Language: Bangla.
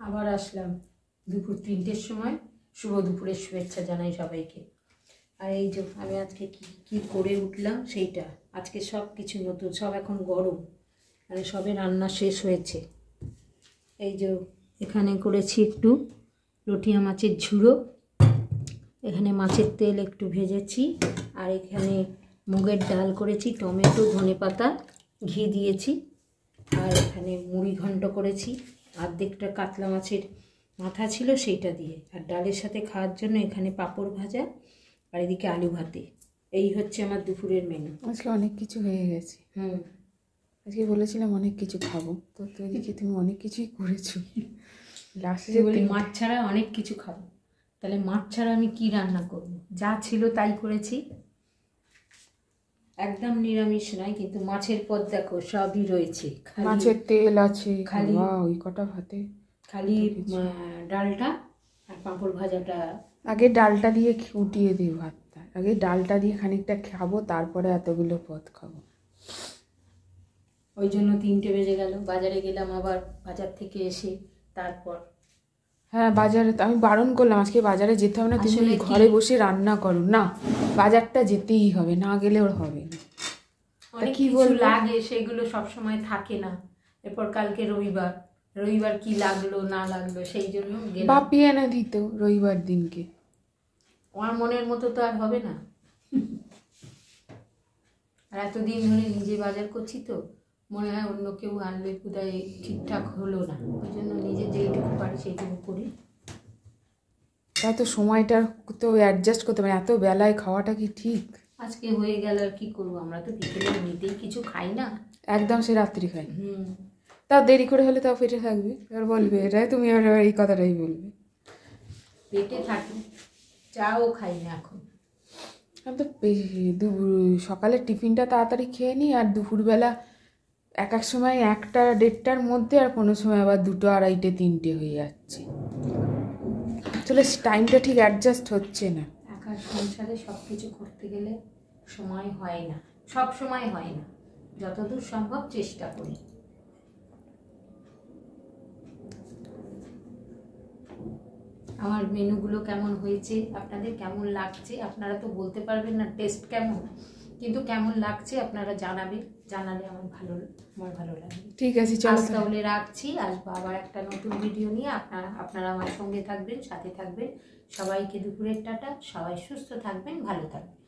আবার আসলাম দুপুর 3টের সময়। শুভ দুপুরের শুভেচ্ছা জানাই সবাইকে। আর এই যে আমি আজকে কি করে উঠলাম সেইটা, আজকে সব কিছু নতুন, সব এখন গরম, মানে সবে রান্না শেষ হয়েছে। এই যে এখানে করেছি একটু লটিয়া মাছের ঝুড়ো, এখানে মাছের তেল একটু ভেজেছি, আর এখানে মুগের ডাল করেছি, টমেটো ধনেপাতা ঘি দিয়েছি, আর এখানে মুড়ি ঘন্ট করেছি, অর্ধেকটা কাতলা মাছের মাথা ছিল সেইটা দিয়ে, আর ডালের সাথে খাওয়ার জন্য এখানে পাঁপড় ভাজা, আর এদিকে আলু ভাতে। এই হচ্ছে আমার দুপুরের মেনু। আজকে অনেক কিছু হয়ে গেছে। আজকে বলেছিলাম অনেক কিছু খাবো, তো এদিকে তুমি অনেক কিছুই করেছো। লাস্টে বলি মাছ ছাড়া অনেক কিছু খাবো, তাহলে মাছ ছাড়া আমি কি রান্না করবো? যা ছিল তাই করেছি, একদম নিরামিষ নয়, কিন্তু মাছের পদ দেখো সবই রয়েছে, মাছের তেল আছে খালি, ওই কটা ভাতে খালি ডালটা আর পাঁপড় ভাজাটা। আগে ডালটা দিয়ে উঠিয়ে দিই ভাতটা, আগে ডালটা দিয়ে খানিকটা খাবো, তারপরে এতগুলো পদ খাবো। ওই জন্য 3টে বেজে গেল, বাজারে গেলাম আবার, বাজার থেকে এসে তারপর। হ্যাঁ বাজারে আমি বারণ করলাম আজকে বাজারে যেতে হবে না, তুমি ঘরে বসে রান্না করো না, বাজারটা যেতেই হবে, না গেলে ওর হবে না। অনেক কিছু লাগে, সেগুলো সব সময় থাকে না। এরপর কালকে রবিবার কি লাগলো না লাগলো সেই জন্য বাপি এনে দিত রবিবার দিনকে। আমার মনের মতো তো আর হবে না, আর এতদিন ধরে নিজে বাজার করছি তো মনে হয় অন্য কেউ আনলে বোধহয় ঠিকঠাক হলো না, ওই জন্য নিজে যেইটুকু পারি সেইটুকু করি। তা তো সময়টা তো অ্যাডজাস্ট করতে হবে, এত বেলায় খাওয়াটা কি ঠিক? আজকে হয়ে গেল, আর কি করবো, আমরা তো বিকেলে এমনিতেই কিছু খাই না, একদম সে রাত্রি খাই। তাও দেরি করে হলে তাও পেটে থাকবে, আর বলবে এটাই তুমি আর এই কথাটাই বলবে, পেটে থাকি, চাও খাই না এখন। আমি তো সকালের টিফিনটা তাড়াতাড়ি খেয়ে নিই, আর দুপুরবেলা এক সময় 1টা 1:30টার মধ্যে, আর কোনো সময় আবার 2টো 2:30টে 3টে হয়ে যাচ্ছে। আসলে টাইমটা ঠিক অ্যাডজাস্ট হচ্ছে না। একা সংসারে সব কিছু করতে গেলে সময় হয় না, সব সময় হয় না, যতদূর সম্ভব চেষ্টা করি। আমার মেনুগুলো কেমন হয়েছে, আপনাদের কেমন লাগছে, আপনারা তো বলতে পারবেন না টেস্ট কেমন, কিন্তু কেমন লাগছে আপনারা জানালে আমার ভালো লাগবে। ঠিক আছে, চলো তাহলে রাখছি, আসবো আবার একটা নতুন ভিডিও নিয়ে। আপনারা আমার সঙ্গে থাকবেন, সাথে থাকবেন। সবাইকে দুপুরের টাটা, সবাই সুস্থ থাকবেন, ভালো থাকবেন।